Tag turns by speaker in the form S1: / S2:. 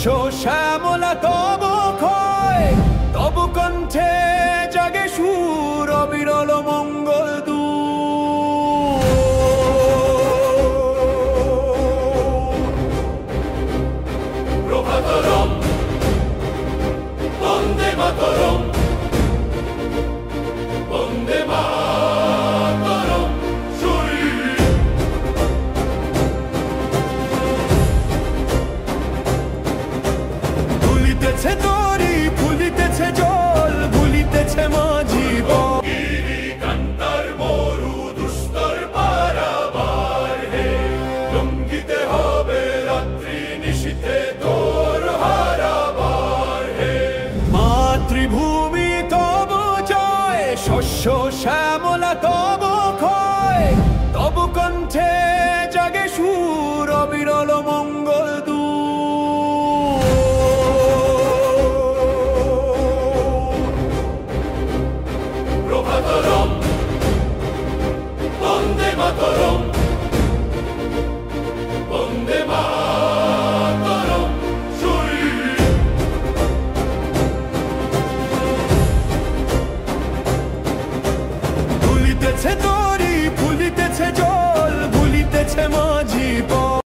S1: শস্য শ্যামলা তব ক্ষয়, তব কণ্ঠে জাগে সুর অবিরল মঙ্গল দূত। প্রভাতরম বন্দে মাতরম, বন্দে মাতরম সুরি। ভুলিতেছে তরি, ভুলিতেছে জল, ভুলিতেছে মাঝি গিরি কান্তার মরু দুস্তর পারাবার হে। লঙ্ঘিতে হবে রাত্রি নিশীথে তোর হারাবার হে। মাতৃভূমি তব জয়, শস্য শ্যামলা তব